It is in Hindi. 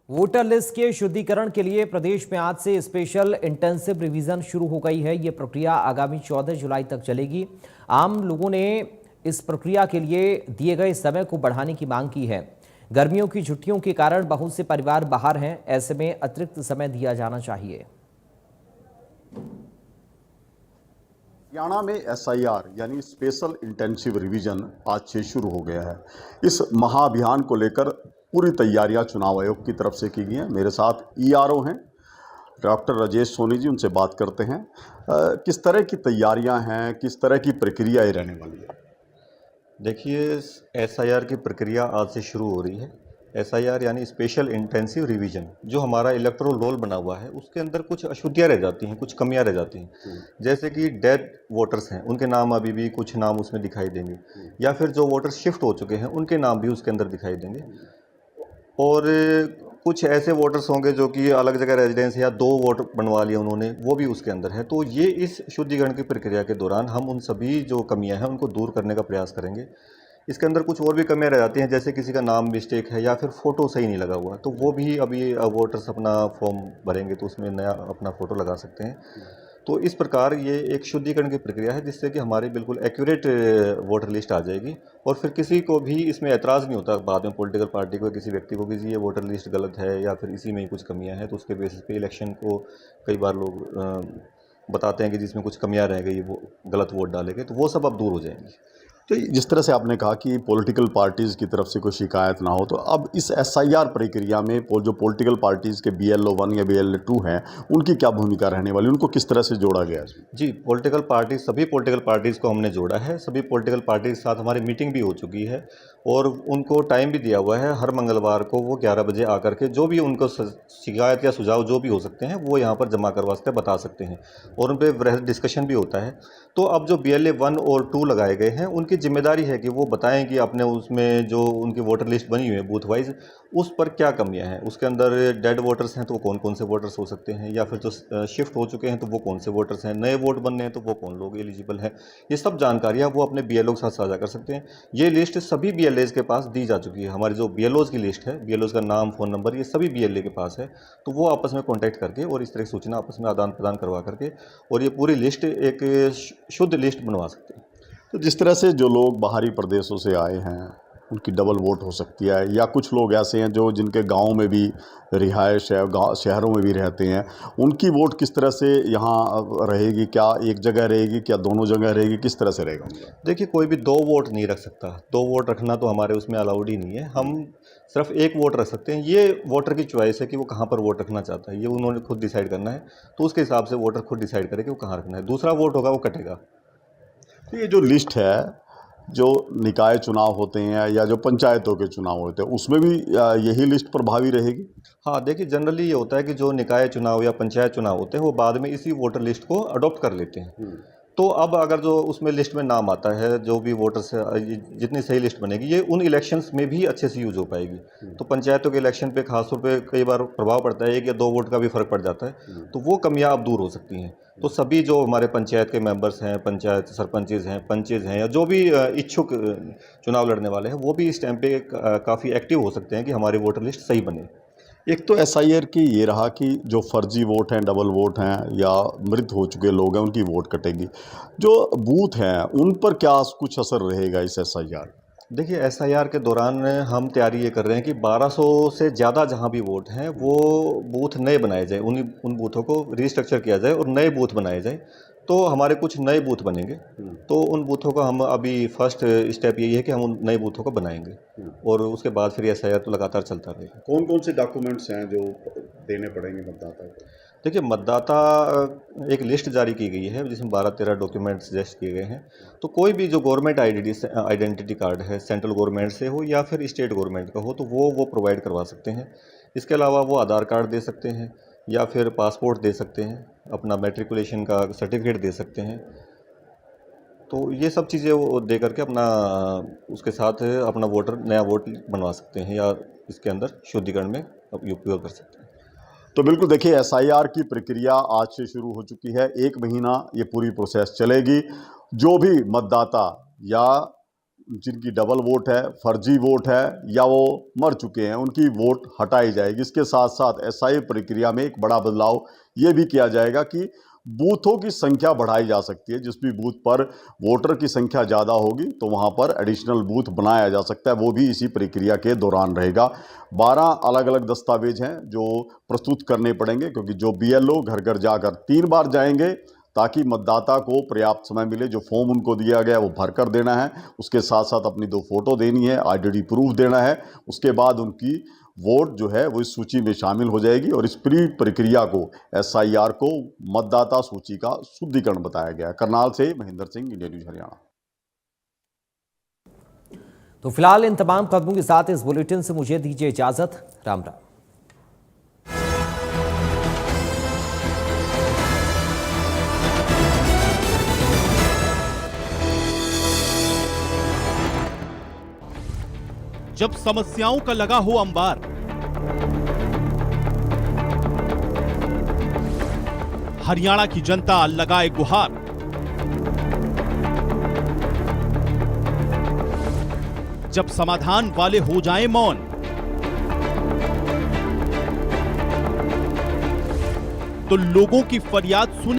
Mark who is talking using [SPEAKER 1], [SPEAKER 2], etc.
[SPEAKER 1] वोटर लिस्ट के शुद्धिकरण के लिए प्रदेश में आज से स्पेशल इंटेंसिव रिवीजन शुरू हो गई है। ये प्रक्रिया आगामी 14 जुलाई तक चलेगी। आम लोगों ने इस प्रक्रिया के लिए दिए गए समय को बढ़ाने की मांग की है। गर्मियों की छुट्टियों के कारण बहुत से परिवार बाहर हैं, ऐसे में अतिरिक्त समय दिया जाना चाहिए।
[SPEAKER 2] हरियाणा में एसआईआर यानी स्पेशल इंटेंसिव रिवीजन आज से शुरू हो गया है। इस महाअभियान को लेकर पूरी तैयारियां चुनाव आयोग की तरफ से की गई हैं। मेरे साथ ईआरओ हैं डॉक्टर राजेश सोनी जी, उनसे बात करते हैं। किस तरह की तैयारियां हैं, किस तरह की प्रक्रिया ये रहने वाली है?
[SPEAKER 3] देखिए, एसआईआर की प्रक्रिया आज से शुरू हो रही है। एसआईआर यानी स्पेशल इंटेंसिव रिवीजन, जो हमारा इलेक्टोरल रोल बना हुआ है, उसके अंदर कुछ अशुद्धियाँ रह जाती हैं, कुछ कमियाँ रह जाती हैं। जैसे कि डेड वोटर्स हैं, उनके नाम अभी भी कुछ नाम उसमें दिखाई देंगे, या फिर जो वोटर्स शिफ्ट हो चुके हैं उनके नाम भी उसके अंदर दिखाई देंगे। और कुछ ऐसे वोटर्स होंगे जो कि अलग जगह रेजिडेंस या 2 वोट बनवा लिए उन्होंने, वो भी उसके अंदर है। तो ये इस शुद्धिकरण की प्रक्रिया के दौरान हम उन सभी जो कमियां हैं उनको दूर करने का प्रयास करेंगे। इसके अंदर कुछ और भी कमियां रह जाती हैं, जैसे किसी का नाम मिस्टेक है या फिर फ़ोटो सही नहीं लगा हुआ, तो वो भी अभी वोटर्स अपना फॉर्म भरेंगे तो उसमें नया अपना फ़ोटो लगा सकते हैं। तो इस प्रकार ये एक शुद्धिकरण की प्रक्रिया है, जिससे कि हमारी बिल्कुल एक्यूरेट वोटर लिस्ट आ जाएगी और फिर किसी को भी इसमें ऐतराज़ नहीं होता बाद में, पॉलिटिकल पार्टी को, किसी व्यक्ति को कि जी ये वोटर लिस्ट गलत है या फिर इसी में ही कुछ कमियां हैं, तो उसके बेसिस पे इलेक्शन को कई बार लोग बताते हैं कि जिसमें कुछ कमियां रह गई, वो गलत वोट डाले गए, तो वो सब अब दूर हो जाएंगी।
[SPEAKER 2] तो जिस तरह से आपने कहा कि पॉलिटिकल पार्टीज़ की तरफ से कोई शिकायत ना हो, तो अब इस एसआईआर प्रक्रिया में जो पॉलिटिकल पार्टीज़ के BLO 1 या BLO 2 हैं, उनकी क्या भूमिका रहने वाली, उनको किस तरह से जोड़ा गया है?
[SPEAKER 3] जी, पॉलिटिकल पार्टी, सभी पॉलिटिकल पार्टीज़ को हमने जोड़ा है। सभी पॉलिटिकल पार्टी के साथ हमारी मीटिंग भी हो चुकी है और उनको टाइम भी दिया हुआ है। हर मंगलवार को वो 11 बजे आकर के जो भी उनको शिकायत या सुझाव जो भी हो सकते हैं, वो यहाँ पर जमा करवा सकते हैं, बता सकते हैं और उन पे वृहद डिस्कशन भी होता है। तो अब जो BLA 1 और 2 लगाए गए हैं, उनकी जिम्मेदारी है कि वो बताएं कि आपने उसमें जो उनकी वोटर लिस्ट बनी हुई है बूथ वाइज, उस पर क्या कमियां हैं। उसके अंदर डेड वोटर्स हैं तो वो कौन कौन से वोटर्स हो सकते हैं, या फिर जो शिफ्ट हो चुके हैं तो वो कौन से वोटर्स हैं, नए वोट बनने हैं तो वो कौन लोग एलिजिबल हैं। ये सब जानकारियां वो अपने BLO के साथ साझा कर सकते हैं। ये लिस्ट सभी BLAs के पास दी जा चुकी है। हमारी जो BLOs की लिस्ट है, BLOs का नाम, फ़ोन नंबर, ये सभी BLA के पास है। तो वो आपस में कॉन्टैक्ट करके और इस तरह की सूचना आपस में आदान प्रदान करवा करके और ये पूरी लिस्ट एक शुद्ध लिस्ट बनवा सकते हैं।
[SPEAKER 2] तो जिस तरह से जो लोग बाहरी प्रदेशों से आए हैं, उनकी डबल वोट हो सकती है, या कुछ लोग ऐसे हैं जो जिनके गांव में भी रिहाइश है, गाँव शहरों में भी रहते हैं, उनकी वोट किस तरह से यहाँ रहेगी? क्या एक जगह रहेगी, क्या दोनों जगह रहेगी, किस तरह से रहेगा उनका?
[SPEAKER 3] देखिए, कोई भी 2 वोट नहीं रख सकता। 2 वोट रखना तो हमारे उसमें अलाउड ही नहीं है। हम सिर्फ 1 वोट रख सकते हैं। ये वोटर की चॉइस है कि वो कहाँ पर वोट रखना चाहता है, ये उन्होंने खुद डिसाइड करना है। तो उसके हिसाब से वोटर खुद डिसाइड करे कि वो कहाँ रखना है। दूसरा वोट होगा वो कटेगा।
[SPEAKER 2] तो ये जो लिस्ट है, जो निकाय चुनाव होते हैं या जो पंचायतों के चुनाव होते हैं, उसमें भी यही लिस्ट प्रभावी रहेगी?
[SPEAKER 3] हाँ, देखिए, जनरली ये होता है कि जो निकाय चुनाव या पंचायत चुनाव होते हैं, वो बाद में इसी वोटर लिस्ट को अडॉप्ट कर लेते हैं। तो अब अगर जो उसमें लिस्ट में नाम आता है, जो भी वोटर्स जितनी सही लिस्ट बनेगी, ये उन इलेक्शंस में भी अच्छे से यूज हो पाएगी। तो पंचायतों के इलेक्शन पे खासतौर पे कई बार प्रभाव पड़ता है, 1 या 2 वोट का भी फर्क पड़ जाता है। तो वो कमियां अब दूर हो सकती हैं। तो सभी जो हमारे पंचायत के मेंबर्स हैं, पंचायत सरपंचेज हैं, पंचेज हैं, या जो भी इच्छुक चुनाव लड़ने वाले हैं, वो भी इस टाइम पे काफ़ी एक्टिव हो सकते हैं कि हमारी वोटर लिस्ट सही बने।
[SPEAKER 2] एक तो एसआईआर की ये रहा कि जो फर्जी वोट हैं, डबल वोट हैं या मृत हो चुके लोग हैं, उनकी वोट कटेगी। जो बूथ हैं, उन पर क्या कुछ असर रहेगा इस एसआईआर?
[SPEAKER 3] देखिए, एसआईआर के दौरान हम तैयारी ये कर रहे हैं कि 1200 से ज़्यादा जहाँ भी वोट हैं, वो बूथ नए बनाए जाएँ, उन बूथों को रीस्ट्रक्चर किया जाए और नए बूथ बनाए जाएँ। तो हमारे कुछ नए बूथ बनेंगे। तो उन बूथों को हम अभी फर्स्ट स्टेप यही है कि हम उन नए बूथों को बनाएंगे और उसके बाद फिर एसआईआर तो लगातार चलता रहेगा।
[SPEAKER 2] कौन कौन से डॉक्यूमेंट्स हैं जो देने पड़ेंगे मतदाता को?
[SPEAKER 3] देखिए, मतदाता एक लिस्ट जारी की गई है जिसमें 12-13 डॉक्यूमेंट सजेस्ट किए गए हैं। तो कोई भी जो गवर्नमेंट आइडेंटिटी कार्ड है, सेंट्रल गवर्नमेंट से हो या फिर स्टेट गवर्नमेंट का हो, तो वो प्रोवाइड करवा सकते हैं। इसके अलावा वो आधार कार्ड दे सकते हैं या फिर पासपोर्ट दे सकते हैं, अपना मैट्रिकुलेशन का सर्टिफिकेट दे सकते हैं। तो ये सब चीज़ें वो दे करके अपना उसके साथ अपना नया वोट बनवा सकते हैं या इसके अंदर शुद्धिकरण में उपयोग कर सकते हैं।
[SPEAKER 2] तो बिल्कुल देखिए, एसआईआर की प्रक्रिया आज से शुरू हो चुकी है। 1 महीना ये पूरी प्रोसेस चलेगी। जो भी मतदाता या जिनकी डबल वोट है, फर्जी वोट है या वो मर चुके हैं, उनकी वोट हटाई जाएगी। इसके साथ साथ एसआई प्रक्रिया में एक बड़ा बदलाव ये भी किया जाएगा कि बूथों की संख्या बढ़ाई जा सकती है। जिस भी बूथ पर वोटर की संख्या ज़्यादा होगी तो वहाँ पर एडिशनल बूथ बनाया जा सकता है, वो भी इसी प्रक्रिया के दौरान रहेगा। 12 अलग अलग दस्तावेज हैं जो प्रस्तुत करने पड़ेंगे, क्योंकि जो बीएलओ घर घर जाकर 3 बार जाएंगे ताकि मतदाता को पर्याप्त समय मिले। जो फॉर्म उनको दिया गया वो भर कर देना है, उसके साथ साथ अपनी 2 फोटो देनी है, आइडेंटिटी प्रूफ देना है। उसके बाद उनकी वोट जो है वो इस सूची में शामिल हो जाएगी और इस पूरी प्रक्रिया को एसआईआर को मतदाता सूची का शुद्धिकरण बताया गया। करनाल से महेंद्र सिंह, इंडिया न्यूज हरियाणा।
[SPEAKER 1] तो फिलहाल इन तमाम कदमों के साथ इस बुलेटिन से मुझे दीजिए इजाजत। राम राम।
[SPEAKER 4] जब समस्याओं का लगा हो अंबार, हरियाणा की जनता लगाए गुहार। जब समाधान वाले हो जाएं मौन, तो लोगों की फरियाद सुन